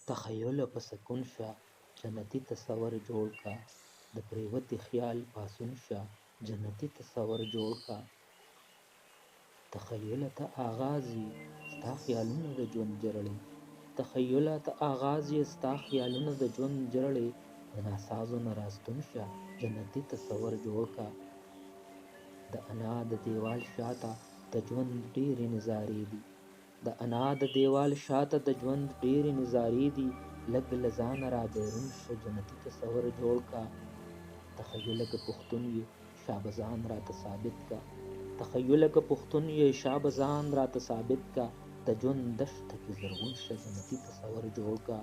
تخیله په سکون شه جنتي تصور جوړ کا د پریوتې خیال پاسون شه جنتي تصور جوړ کا تخیله ته آغاز یې ستا خیالونه د ژوند جرړې تخیله ته آغاز یې ستا خیالونه د ژوند جرړې د ناسازو نه راستون شه جنتي تصور جوړ کا د انا د دیوال شاته د ژوند ډېرې نظارې دي د انا د دیوال شاته د ژوند ډېرې نظارې دي لږ له ځانه را بیرون شه جنتي تصور جوړ کا تخیله که پښتون یې شابه ځان راته ثابت کا تخیله که پښتون یې شابه ځان راته ثابت کا د ژوند دښته کې زرغون شه جنتي تصور جوړ کا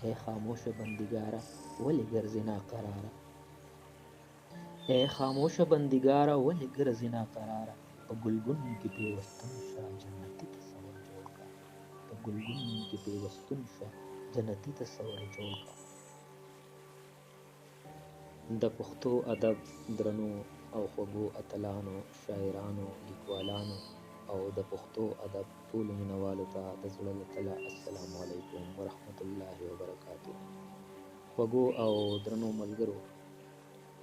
ای خاموشه بندګاره ولې ګرځې ناقراره ای خاموشه بندګاره ولې ګرځې ناقراره په ګلګون کې پیوستون شه جنتي تصور جوړ کا په ګلګون کې پیوستون شه جنتي تصور جوړ کا د پښتو ادب درنو او خوږو اتلانو شاعرانو لیکوالانو او د پښتو ادب ټولو مینوالو ته د زړه له تله السلام علیکم ورحمت الله وبرکاتہ خوږو او درنو ملګرو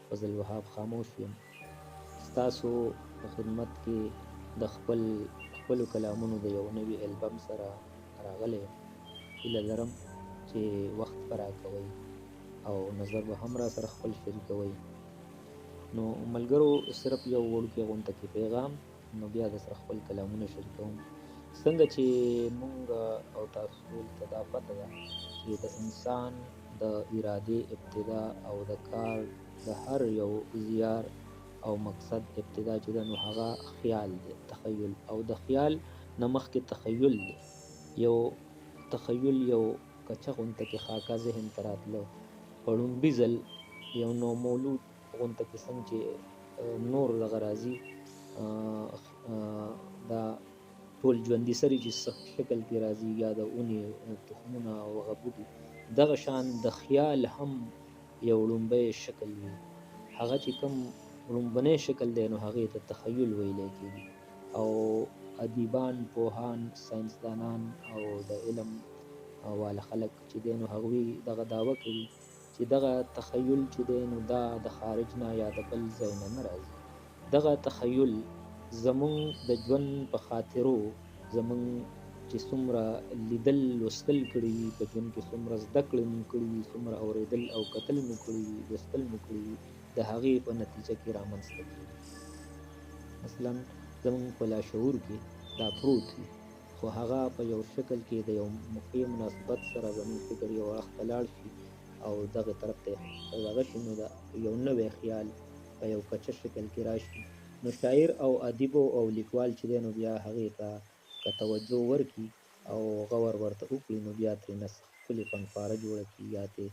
فضل وهاب خاموش یم ستاسو په خدمت کې د خپلو کلامونو د یو نوي البم سره راغلی یم هیله لرم چې وخت به راکوئ او نظر به هم را سره خپل شریکوئ نو ملګرو صرف یو وړوکی غونته کې پیغام نو بیا د سره خپل کلامونه شریکوم څنګه چې مونږ او تاسو ته دا پته ده چې د انسان د ارادې ابتدا او د کار د هر یو زیار او مقصد ابتدا چې ده نو هغه خیال دی تخیل او د خیال نه مخکې تخیل دی یو تخیل یو کچه غونته کې خاکه ذهن ته راتله په لومړي ځل یو نومولود غونته کې څنګه چې نور دغه راځي دا ټول ژوندي سري چې شکل کې راځي یا د اونې تخمونه او هغه بوټي دغه شان د خیال هم یو لومبی شکل وي هغه چې کوم لومبنی شکل دی نو هغې ته تخیل ویلی کېږي او ادیبان پوهان ساینسدانان او د علم والا خلک چې دی نو هغوی دغه دعوه کوي چې دغه تخیل چې دی نو دا د خارج نه یا د بل ځای نه راځي دغه تخیل زمونږ د ژوند په خاطرو زمونږ چې څومره لیدل لوستل کړي وي په ژوند کې څومره زده کړې مو کړي وي څومره اورېدل او کتل مو کړي وي لوستل مو کړي وي د هغې په نتیجه کې رامنځته کېږي مثلا زمونږ په لاشعور کې دا پروت وي خو هغه په یو شکل کې د یو موقع مناسبت سره زمونږ فکر یو اړخ ته لاړ شي او دغه طرف ته دغه شي نو دا یو نوی خیال په یو کچه شکل کې راشي نو شاعر او ادیب او لیکوال چې دی نو بیا هغې ته که توجه ورکړي او غور ورته وکړي نو بیا ترېنه ښکلې فنپاره جوړه کړي یا ترې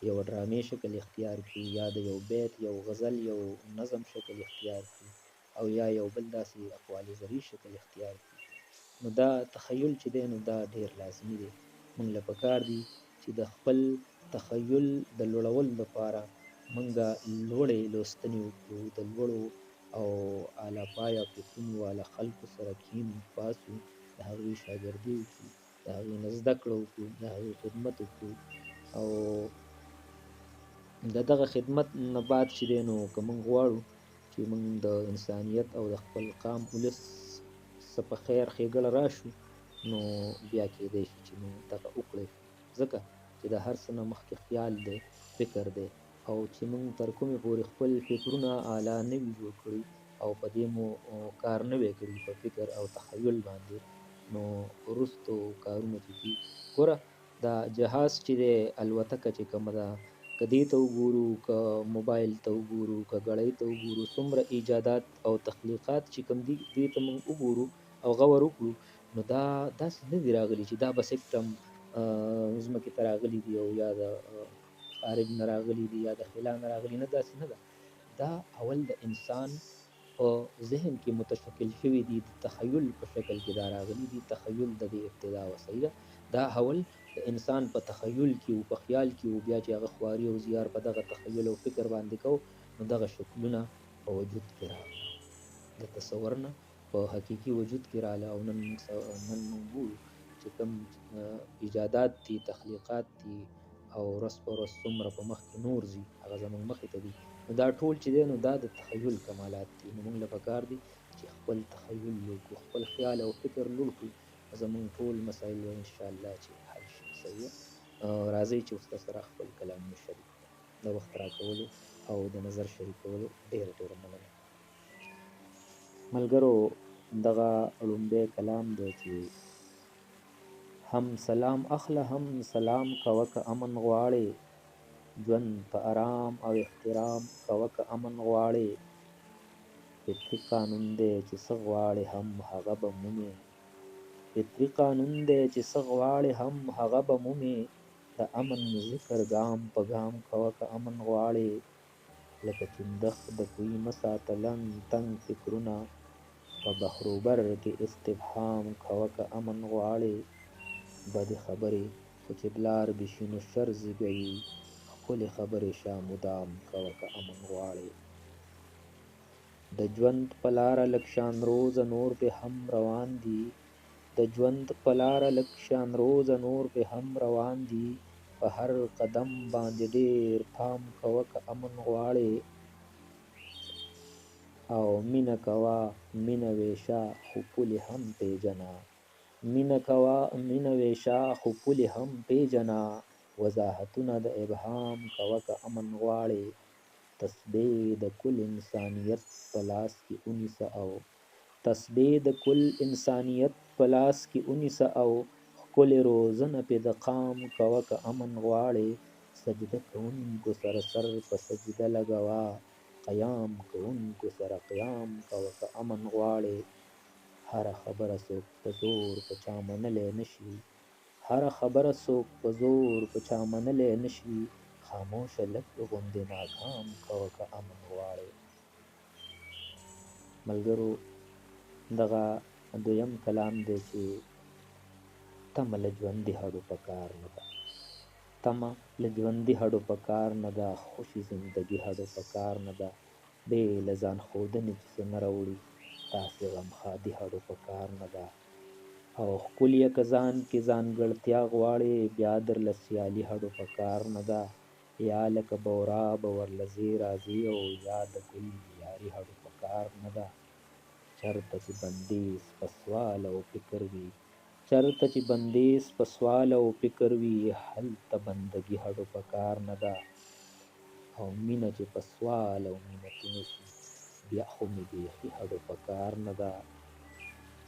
یو ډرامې شکل اختیار کړي یا د یو بیت یو غزل یو نظم شکل اختیار کړي او یا یو بل داسې اقوال زري شکل اختیار کړي نو دا تخیل چې دی نو دا ډېر لازمي دی موږ له پکار دي چې د خپل تخیل د لوړولو لپاره موږ لوړې لوستنې وکړو د لوړو او اعلی پایه فکرونو والا خلکو سره کښېنو پاڅو د هغوی شاګردي وکړو د هغوی نه زده کړه وکړو د هغوی خدمت وکړو او د دغه خدمت نه بعد چې دی نو که موږ غواړو چې موږ د انسانیت او د خپل قام ولس څه په خیر ښېګړه راشو نو بیا کېدی شي چې موږ دغه وکړی شو ځکه چې د هر څه نه مخکې خیال دی فکر دی او چې موږ تر کومې پورې خپل فکرونه اعلی نه وي جوړ کړي او په دې مو کار نه وی کړي په فکر او تخیل باندې نو وروستو کارونه چې دي ګوره دا جهاز چې دی الوتکه چې کومه ده که دې ته وګورو که موبایل ته وګورو که ګړۍ ته وګورو څومره ایجادات او تخلیقات چې کوم دي دې ته موږ وګورو او غور وکړو نو دا داسې نه دي راغلي چې دا بس یکدم ځمکې ته راغلي دي او یا د خارج نه راغلي دي یا د خلا نه راغلي نه داسې نه ده دا اول د انسان په ذهن کې متشکل شوي دي د تخیل په شکل کې دا راغلي دي تخیل د دې ابتدا وسیله ده دا اول د انسان په تخیل کې او په خیال کې او بیا چې هغه خواري او زیار په دغه تخیل او فکر باندې کو نو دغه شکلونه په وجود کې راغله د تصور نه په حقیقي وجود کې راغله او نن موږ ګورو چې چې کوم ایجادات دي، تخلیقات دي او ورځ په ورځ څومره په مخ کې نور ځي هغه زموږ مخې ته دي. نو دا ټول چې دی نو دا د تخیل کمالات دي. نو موږ له پکار دي چې خپل تخیل لوړ کړو، خپل خیال او فکر لوړ کړو، زموږ ټول مسایل به انشاءالله چې حل شي. صحیح. راځئ چې استاد سره خپل کلامونه شریک کړو. د وخت راکولو او د نظر شریکولو ډېره ډېره مننه. ملګرو دغه لومړی کلام دی چې هم سلام اخله هم سلام کوه که امن غواړې، ژوند په ارام او احترام کوه که امن غواړې. فطري قانون دی چې څه غواړې هم هغه به مومې، فطري قانون دی چې څه غواړې هم هغه به مومې. د امن ذکر ګام په ګام کوه که امن غواړې، لکه چندخ د کوی مه ساته لنډ تنګ فکرونه، په بحروبر کې استفهام کوه که امن غواړې. بدې خبرې خو چې بلار بشي نو شر زېږوي، ښکلې خبرې شه مدام کوه که امن غواړې. د ژوند په لاره لږ شان روزه نور پې هم روان دي، د ژوند په لاره لږ شان روزه نور پې هم روان دي، په هر قدم باندې ډېر پام کوه که امن غواړې. او مینه کوه مینه ویشه خو پولې هم پیژنه، مینه کوه مینه ویشه خو پولې هم پیژنه، وضاحتونه د ابهام کوه که امن غواړې. تسبیح د کل انسانیت په لاس کې ونیسه او تسبیح د کل انسانیت په لاس کې ونیسه او ښکلې روزنه پې د قام کوه که امن غواړې. سجده کوونکو سره سر په سجده لګوه، قیام کوونکو سره قیام کوه که امن غواړې. هره خبره څوک په زور په چا منلی نشي، هره خبره څوک په زور په چا منلی نشي، خاموشه لږ غوندې ناکام کوه که امن غواړې. ملګرو دغه دویم کلام دی چې تمه له ژوندي هډو په کار نه ده، تمه له ژوندي هډو په کار نه ده، خوشي زندګي هډو په کار نه ده، بې له ځان ښودنې چې څه نه راوړي داسې غمخادي هډو په کار نه ده. او ښکلیه که ځان کې ځانګړتیا غواړې بیا درله سیالي هډو په کار نه ده. یا لکه بورا به ورله ځې راځې او یا د ګل یاري هډو په کار نه ده. چرته چې بندیز په سوال او فکر وي، چرته چې بندیز په سوال او فکر وي، هلته بندګي هډو په کار نه ده. او مینه چې په سوال او منتونو شي بیا خو مې بیخي هډو په کار نه ده.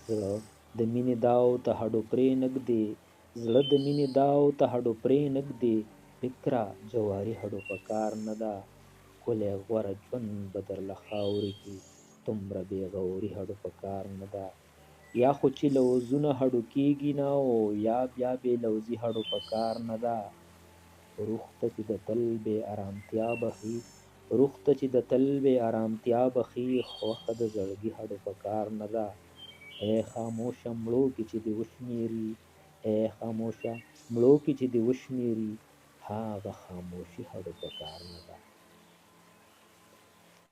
زړه د مینې داو ته هډو پرې نږدې، زړه د مینې داو ته هډو پرې نږدې، فکره جواري هډو په کار نه ده. ښکلی غوره ژوند به درله خاورې کې دومره بې غوري هډو په کار نه ده. یا خو چې لوظونه هډو کېږي نه او یا بیا بې لوظي هډو په کار نه ده. روح ته چې د تل بې ارامتیا بخي، روح ته چې د تل بې ارامتیا بخي، خوښه د زړګي هډو په کار نه ده. ای خاموشه مړو کې چې دې وشمېري، ای خاموشه مړو کې چې دې وشمېري، هغه خاموشي هډو په کار نه ده.